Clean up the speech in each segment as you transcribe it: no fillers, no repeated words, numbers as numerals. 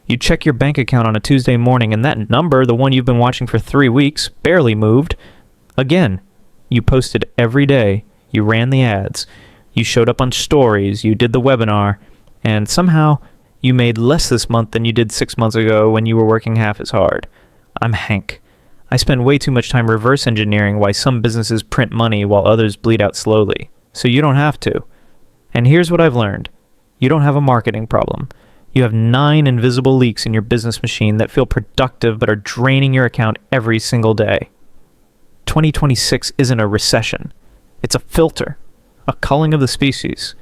You check your bank account on a Tuesday morning and that number, the one you've been watching for 3 weeks, barely moved. Again, you posted every day, you ran the ads, you showed up on stories, you did the webinar, and somehow you made less this month than you did 6 months ago when you were working half as hard. I'm Hank. I spend way too much time reverse engineering why some businesses print money while others bleed out slowly, so you don't have to. And here's what I've learned. You don't have a marketing problem. You have 9 invisible leaks in your business machine that feel productive but are draining your account every single day. 2026 isn't a recession. It's a filter, a culling of the species.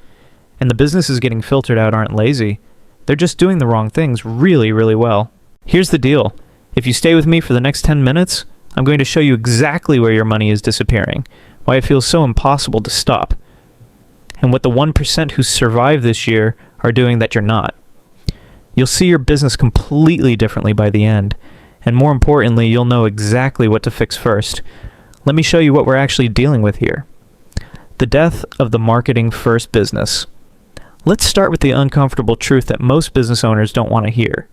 And the businesses getting filtered out aren't lazy. They're just doing the wrong things really, really well. Here's the deal. If you stay with me for the next 10 minutes, I'm going to show you exactly where your money is disappearing, why it feels so impossible to stop, and what the 1% who survived this year are doing that you're not. You'll see your business completely differently by the end, and more importantly, you'll know exactly what to fix first. Let me show you what we're actually dealing with here. The death of the marketing first business. Let's start with the uncomfortable truth that most business owners don't want to hear.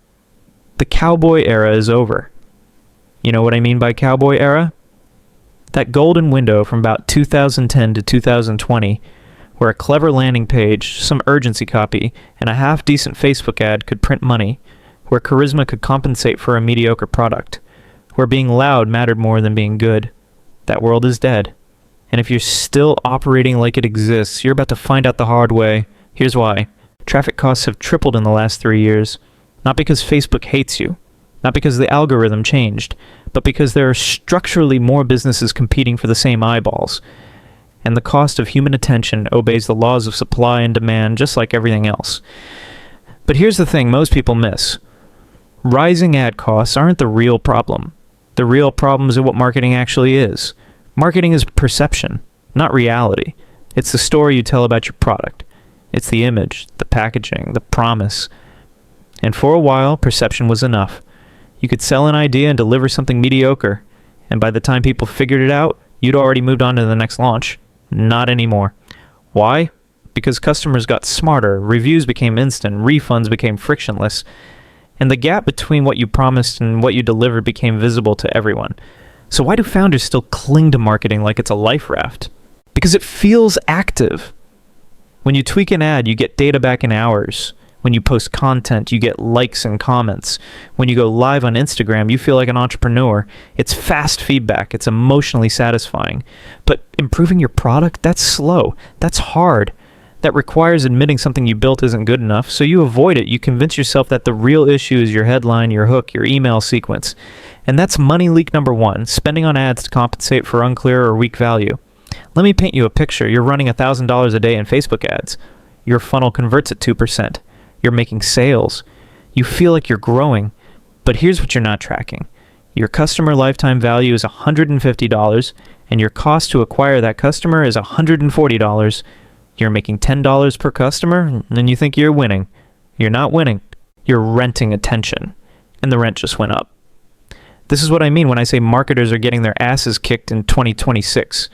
The cowboy era is over. You know what I mean by cowboy era? That golden window from about 2010 to 2020, where a clever landing page, some urgency copy, and a half-decent Facebook ad could print money, where charisma could compensate for a mediocre product, where being loud mattered more than being good. That world is dead. And if you're still operating like it exists, you're about to find out the hard way. Here's why. Traffic costs have tripled in the last 3 years. Not because Facebook hates you, not because the algorithm changed, but because there are structurally more businesses competing for the same eyeballs. And the cost of human attention obeys the laws of supply and demand just like everything else. But here's the thing most people miss. Rising ad costs aren't the real problem. The real problem is what marketing actually is. Marketing is perception, not reality. It's the story you tell about your product. It's the image, the packaging, the promise. And for a while, perception was enough. You could sell an idea and deliver something mediocre, and by the time people figured it out, you'd already moved on to the next launch. Not anymore. Why? Because customers got smarter, reviews became instant, refunds became frictionless, and the gap between what you promised and what you delivered became visible to everyone. So why do founders still cling to marketing like it's a life raft? Because it feels active. When you tweak an ad, you get data back in hours. When you post content, you get likes and comments. When you go live on Instagram, you feel like an entrepreneur. It's fast feedback. It's emotionally satisfying. But improving your product, that's slow. That's hard. That requires admitting something you built isn't good enough, so you avoid it. You convince yourself that the real issue is your headline, your hook, your email sequence. And that's money leak number 1, spending on ads to compensate for unclear or weak value. Let me paint you a picture. You're running $1,000 a day in Facebook ads. Your funnel converts at 2%. You're making sales. You feel like you're growing. But here's what you're not tracking. Your customer lifetime value is $150, and your cost to acquire that customer is $140. You're making $10 per customer, and you think you're winning. You're not winning. You're renting attention, and the rent just went up. This is what I mean when I say marketers are getting their asses kicked in 2026.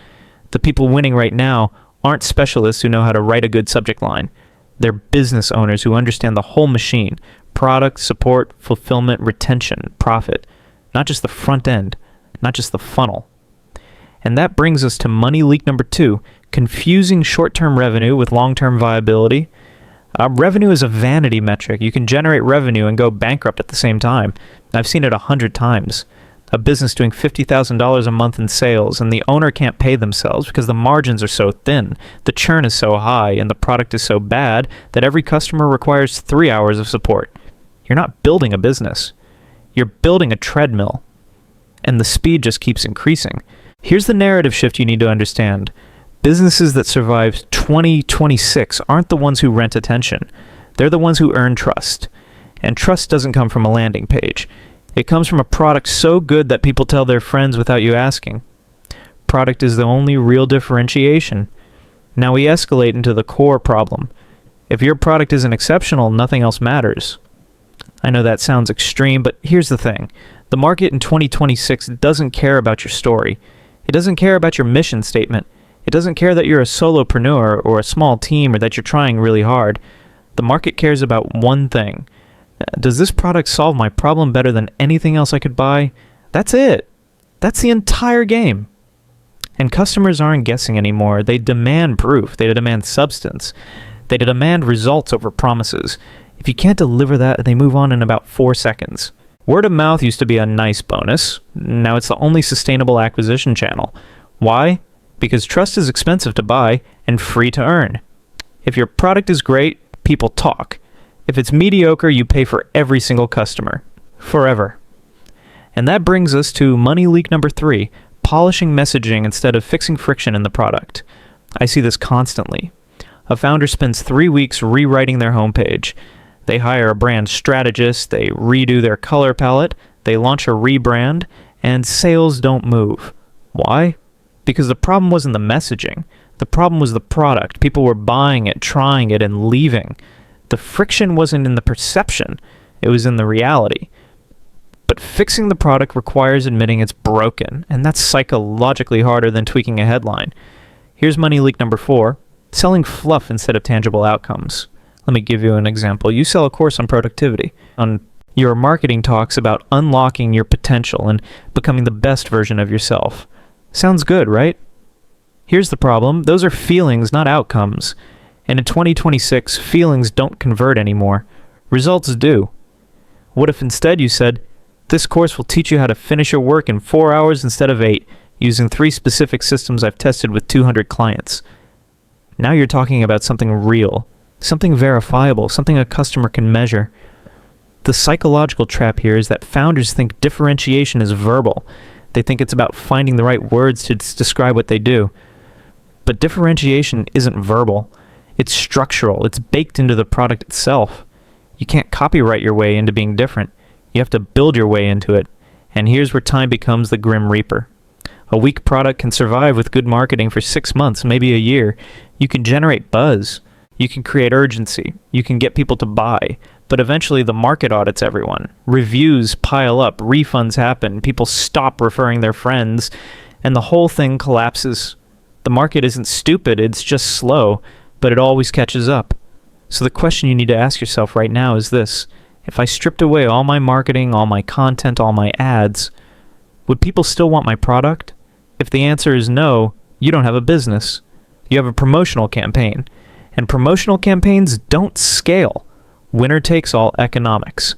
The people winning right now aren't specialists who know how to write a good subject line. They're business owners who understand the whole machine: product, support, fulfillment, retention, profit. Not just the front end, not just the funnel. And that brings us to money leak number 2, confusing short-term revenue with long-term viability. Revenue is a vanity metric. You can generate revenue and go bankrupt at the same time. I've seen it 100 times. A business doing $50,000 a month in sales, and the owner can't pay themselves because the margins are so thin, the churn is so high, and the product is so bad that every customer requires 3 hours of support. You're not building a business. You're building a treadmill, and the speed just keeps increasing. Here's the narrative shift you need to understand. Businesses that survive 2026 aren't the ones who rent attention. They're the ones who earn trust. And trust doesn't come from a landing page. It comes from a product so good that people tell their friends without you asking. Product is the only real differentiation. Now we escalate into the core problem. If your product isn't exceptional, nothing else matters. I know that sounds extreme, but here's the thing. The market in 2026 doesn't care about your story. It doesn't care about your mission statement. It doesn't care that you're a solopreneur or a small team or that you're trying really hard. The market cares about one thing: Does this product solve my problem better than anything else I could buy? That's it. That's the entire game. And customers aren't guessing anymore. They demand proof. They demand substance. They demand results over promises. If you can't deliver that, they move on in about 4 seconds. Word of mouth used to be a nice bonus. Now it's the only sustainable acquisition channel. Why? Because trust is expensive to buy and free to earn. If your product is great, people talk. If it's mediocre, you pay for every single customer. Forever. And that brings us to money leak number 3, polishing messaging instead of fixing friction in the product. I see this constantly. A founder spends 3 weeks rewriting their homepage. They hire a brand strategist, they redo their color palette, they launch a rebrand, and sales don't move. Why? Because the problem wasn't the messaging. The problem was the product. People were buying it, trying it, and leaving. The friction wasn't in the perception. It was in the reality. But fixing the product requires admitting it's broken, and that's psychologically harder than tweaking a headline. Here's money leak number 4, selling fluff instead of tangible outcomes. Let me give you an example. You sell a course on productivity. Your marketing talks about unlocking your potential and becoming the best version of yourself. Sounds good, right? Here's the problem. Those are feelings, not outcomes. And in 2026, feelings don't convert anymore. Results do. What if instead you said, this course will teach you how to finish your work in 4 hours instead of 8, using 3 specific systems I've tested with 200 clients. Now you're talking about something real, something verifiable, something a customer can measure. The psychological trap here is that founders think differentiation is verbal. They think it's about finding the right words to describe what they do. But differentiation isn't verbal. It's structural. It's baked into the product itself. You can't copyright your way into being different. You have to build your way into it. And here's where time becomes the grim reaper. A weak product can survive with good marketing for 6 months, maybe a year. You can generate buzz. You can create urgency. You can get people to buy. But eventually the market audits everyone. Reviews pile up. Refunds happen. People stop referring their friends. And the whole thing collapses. The market isn't stupid. It's just slow. But it always catches up. So the question you need to ask yourself right now is this. If I stripped away all my marketing, all my content, all my ads, would people still want my product? If the answer is no, you don't have a business. You have a promotional campaign. And promotional campaigns don't scale. Winner takes all economics.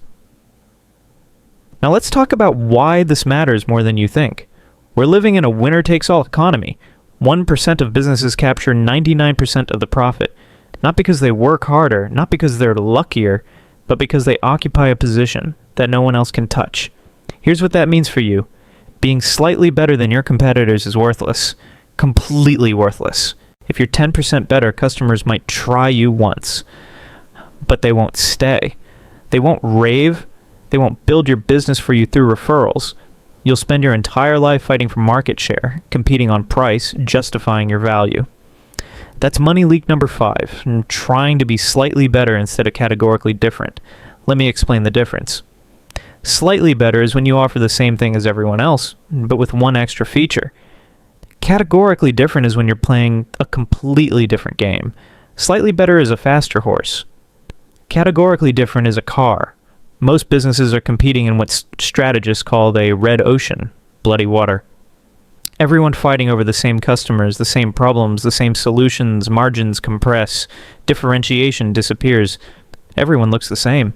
Now let's talk about why this matters more than you think. We're living in a winner takes all economy. 1% of businesses capture 99% of the profit. Not because they work harder, not because they're luckier, but because they occupy a position that no one else can touch. Here's what that means for you. Being slightly better than your competitors is worthless. Completely worthless. If you're 10% better, customers might try you once, but they won't stay. They won't rave. They won't build your business for you through referrals. You'll spend your entire life fighting for market share, competing on price, justifying your value. That's money leak number 5, and trying to be slightly better instead of categorically different. Let me explain the difference. Slightly better is when you offer the same thing as everyone else, but with one extra feature. Categorically different is when you're playing a completely different game. Slightly better is a faster horse. Categorically different is a car. Most businesses are competing in what strategists call a red ocean, bloody water. Everyone fighting over the same customers, the same problems, the same solutions, margins compress, differentiation disappears. Everyone looks the same.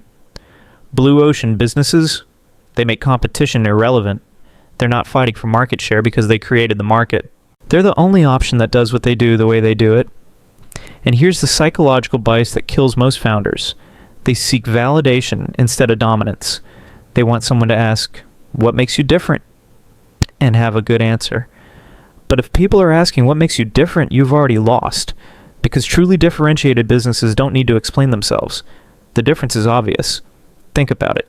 Blue ocean businesses, they make competition irrelevant. They're not fighting for market share because they created the market. They're the only option that does what they do the way they do it. And here's the psychological bias that kills most founders. They seek validation instead of dominance. They want someone to ask, what makes you different? And have a good answer. But if people are asking what makes you different, you've already lost. Because truly differentiated businesses don't need to explain themselves. The difference is obvious. Think about it.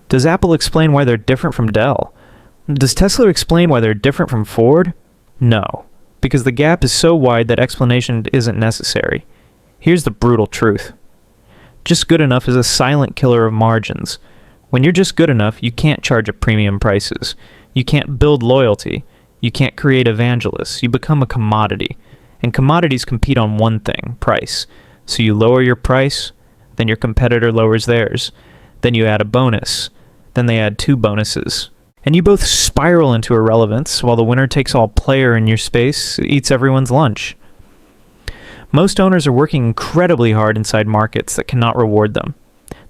Does Apple explain why they're different from Dell? Does Tesla explain why they're different from Ford? No. Because the gap is so wide that explanation isn't necessary. Here's the brutal truth. Just good enough is a silent killer of margins. When you're just good enough, you can't charge at premium prices. You can't build loyalty. You can't create evangelists. You become a commodity. And commodities compete on one thing, price. So you lower your price, then your competitor lowers theirs. Then you add a bonus. Then they add 2 bonuses. And you both spiral into irrelevance while the winner takes all player in your space eats everyone's lunch. Most owners are working incredibly hard inside markets that cannot reward them.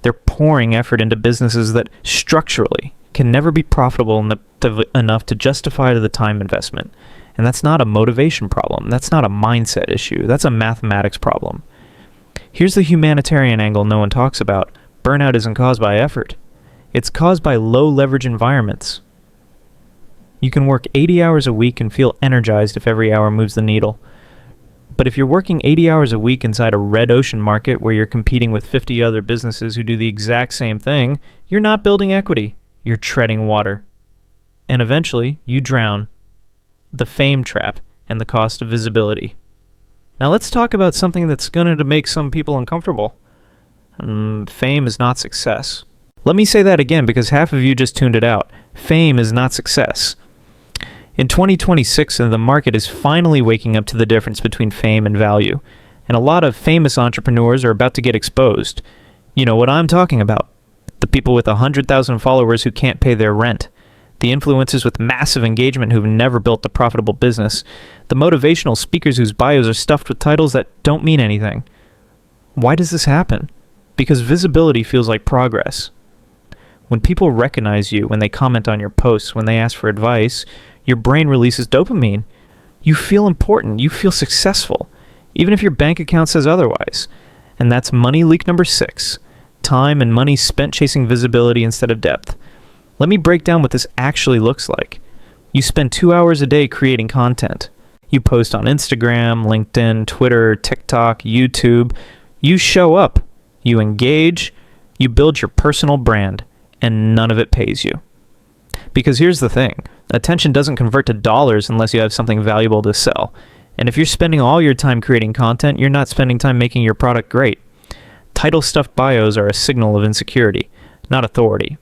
They're pouring effort into businesses that structurally can never be profitable enough to justify the time investment. And that's not a motivation problem. That's not a mindset issue. That's a mathematics problem. Here's the humanitarian angle no one talks about. Burnout isn't caused by effort. It's caused by low leverage environments. You can work 80 hours a week and feel energized if every hour moves the needle. But if you're working 80 hours a week inside a red ocean market where you're competing with 50 other businesses who do the exact same thing, you're not building equity. You're treading water. And eventually, you drown. The fame trap and the cost of visibility. Now let's talk about something that's going to make some people uncomfortable. Fame is not success. Let me say that again because half of you just tuned it out. Fame is not success. In 2026, the market is finally waking up to the difference between fame and value. And a lot of famous entrepreneurs are about to get exposed. You know what I'm talking about. The people with 100,000 followers who can't pay their rent. The influencers with massive engagement who've never built a profitable business. The motivational speakers whose bios are stuffed with titles that don't mean anything. Why does this happen? Because visibility feels like progress. When people recognize you, when they comment on your posts, when they ask for advice, your brain releases dopamine. You feel important. You feel successful, even if your bank account says otherwise. And that's money leak number 6. Time and money spent chasing visibility instead of depth. Let me break down what this actually looks like. You spend 2 hours a day creating content. You post on Instagram, LinkedIn, Twitter, TikTok, YouTube. You show up. You engage. You build your personal brand. And none of it pays you. Because here's the thing. Attention doesn't convert to dollars unless you have something valuable to sell. And if you're spending all your time creating content, you're not spending time making your product great. Title-stuffed bios are a signal of insecurity, not authority.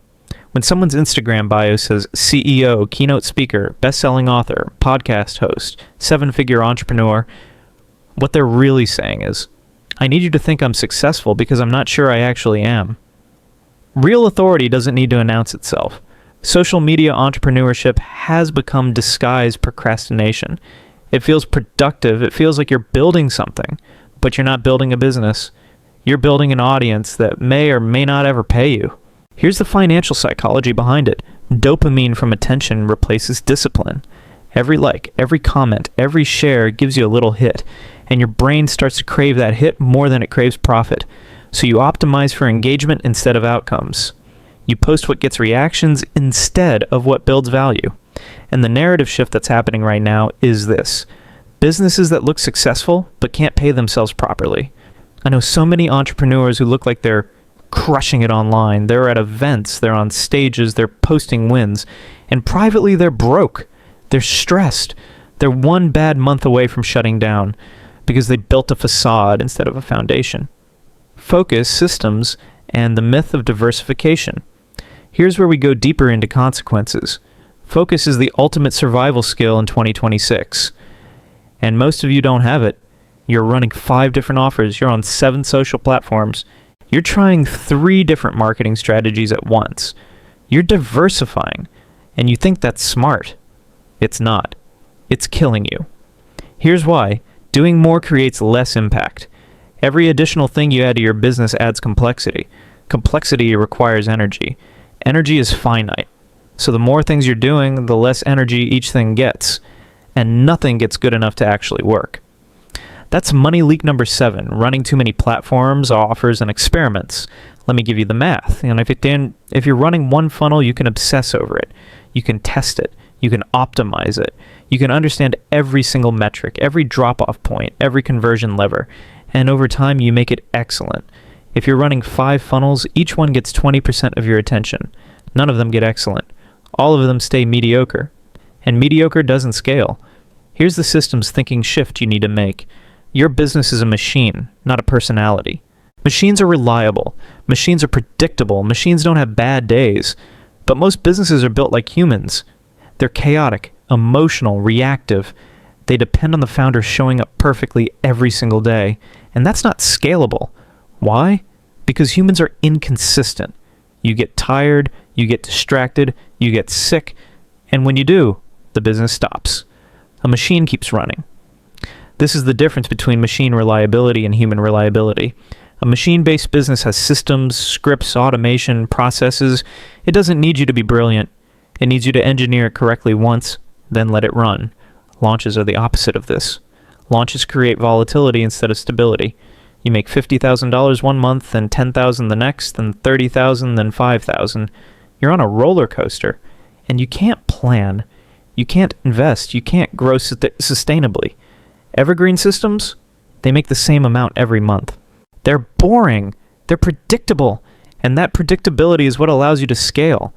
When someone's Instagram bio says CEO, keynote speaker, best-selling author, podcast host, 7-figure entrepreneur, what they're really saying is, I need you to think I'm successful because I'm not sure I actually am. Real authority doesn't need to announce itself. Social media entrepreneurship has become disguised procrastination. It feels productive. It feels like you're building something, but you're not building a business. You're building an audience that may or may not ever pay you. Here's the financial psychology behind it. Dopamine from attention replaces discipline. Every like, every comment, every share gives you a little hit, and your brain starts to crave that hit more than it craves profit. So you optimize for engagement instead of outcomes. You post what gets reactions instead of what builds value. And the narrative shift that's happening right now is this. Businesses that look successful but can't pay themselves properly. I know so many entrepreneurs who look like they're crushing it online. They're at events, they're on stages, they're posting wins. And privately they're broke. They're stressed. They're one bad month away from shutting down because they built a facade instead of a foundation. Focus, systems, and the myth of diversification. Here's where we go deeper into consequences. Focus is the ultimate survival skill in 2026. And most of you don't have it. You're running 5 different offers. You're on 7 social platforms. You're trying 3 different marketing strategies at once. You're diversifying. And you think that's smart. It's not. It's killing you. Here's why. Doing more creates less impact. Every additional thing you add to your business adds complexity. Complexity requires energy. Energy is finite. So the more things you're doing, the less energy each thing gets. And nothing gets good enough to actually work. That's money leak number 7, running too many platforms, offers, and experiments. Let me give you the math. And if you're running one funnel, you can obsess over it. You can test it. You can optimize it. You can understand every single metric, every drop-off point, every conversion lever. And over time, you make it excellent. If you're running 5 funnels, each one gets 20% of your attention. None of them get excellent. All of them stay mediocre. And mediocre doesn't scale. Here's the systems thinking shift you need to make. Your business is a machine, not a personality. Machines are reliable. Machines are predictable. Machines don't have bad days. But most businesses are built like humans. They're chaotic, emotional, reactive. They depend on the founder showing up perfectly every single day. And that's not scalable. Why? Because humans are inconsistent. You get tired, you get distracted, you get sick, and when you do, the business stops. A machine keeps running. This is the difference between machine reliability and human reliability. A machine-based business has systems, scripts, automation, processes. It doesn't need you to be brilliant. It needs you to engineer it correctly once, then let it run. Launches are the opposite of this. Launches create volatility instead of stability. You make $50,000 one month, then $10,000 the next, then $30,000, then $5,000. You're on a roller coaster, and you can't plan. You can't invest. You can't grow sustainably. Evergreen systems, they make the same amount every month. They're boring. They're predictable. And that predictability is what allows you to scale.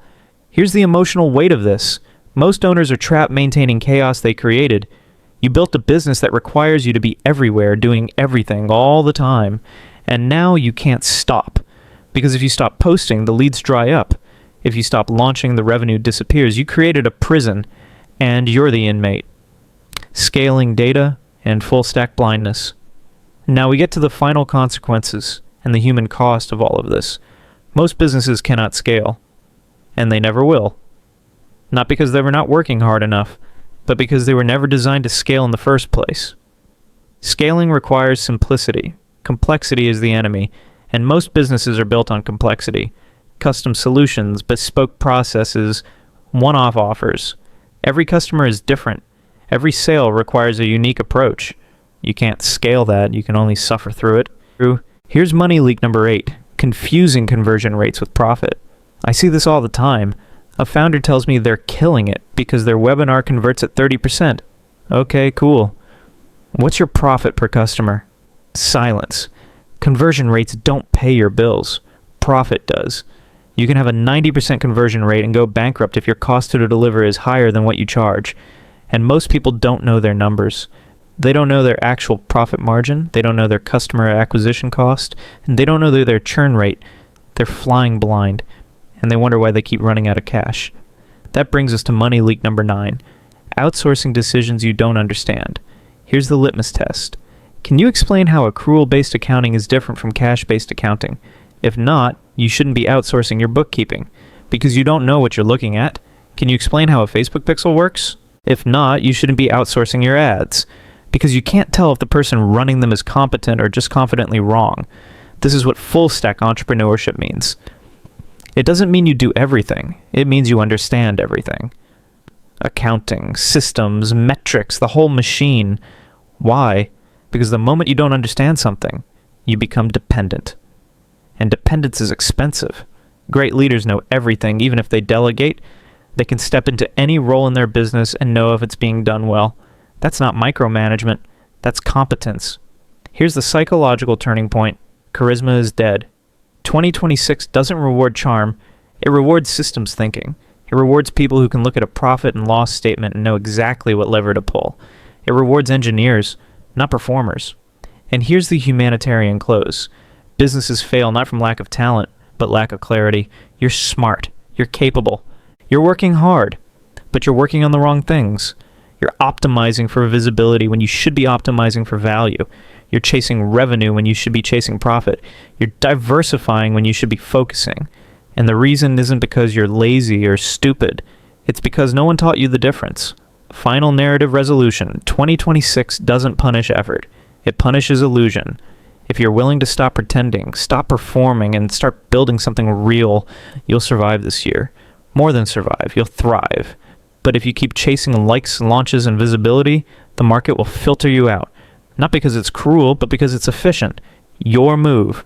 Here's the emotional weight of this. Most owners are trapped maintaining chaos they created. You built a business that requires you to be everywhere, doing everything all the time. And now you can't stop. Because if you stop posting, the leads dry up. If you stop launching, the revenue disappears. You created a prison, and you're the inmate. Scaling data and full stack blindness. Now we get to the final consequences and the human cost of all of this. Most businesses cannot scale, and they never will. Not because they were not working hard enough, but because they were never designed to scale in the first place. Scaling requires simplicity. Complexity is the enemy, and most businesses are built on complexity. Custom solutions, bespoke processes, one-off offers. Every customer is different. Every sale requires a unique approach. You can't scale that, you can only suffer through it. Here's money leak number 8, confusing conversion rates with profit. I see this all the time. A founder tells me they're killing it because their webinar converts at 30%. Okay, cool. What's your profit per customer? Silence. Conversion rates don't pay your bills. Profit does. You can have a 90% conversion rate and go bankrupt if your cost to deliver is higher than what you charge. And most people don't know their numbers. They don't know their actual profit margin, they don't know their customer acquisition cost, and they don't know their churn rate. They're flying blind, and they wonder why they keep running out of cash. That brings us to money leak number 9, outsourcing decisions you don't understand. Here's the litmus test. Can you explain how accrual-based accounting is different from cash-based accounting? If not, you shouldn't be outsourcing your bookkeeping, because you don't know what you're looking at. Can you explain how a Facebook pixel works? If not, you shouldn't be outsourcing your ads, because you can't tell if the person running them is competent or just confidently wrong. This is what full stack entrepreneurship means. It doesn't mean you do everything. It means you understand everything. Accounting, systems, metrics, the whole machine. Why? Because the moment you don't understand something, you become dependent. And dependence is expensive. Great leaders know everything, even if they delegate. They can step into any role in their business and know if it's being done well. That's not micromanagement. That's competence. Here's the psychological turning point. Charisma is dead. 2026 doesn't reward charm. It rewards systems thinking. It rewards people who can look at a profit and loss statement and know exactly what lever to pull. It rewards engineers, not performers. And here's the humanitarian close. Businesses fail not from lack of talent, but lack of clarity. You're smart. You're capable. You're working hard, but you're working on the wrong things. You're optimizing for visibility when you should be optimizing for value. You're chasing revenue when you should be chasing profit. You're diversifying when you should be focusing. And the reason isn't because you're lazy or stupid. It's because no one taught you the difference. Final narrative resolution. 2026 doesn't punish effort. It punishes illusion. If you're willing to stop pretending, stop performing, and start building something real, you'll survive this year. More than survive, you'll thrive. But if you keep chasing likes, launches, and visibility, the market will filter you out. Not because it's cruel, but because it's efficient. Your move.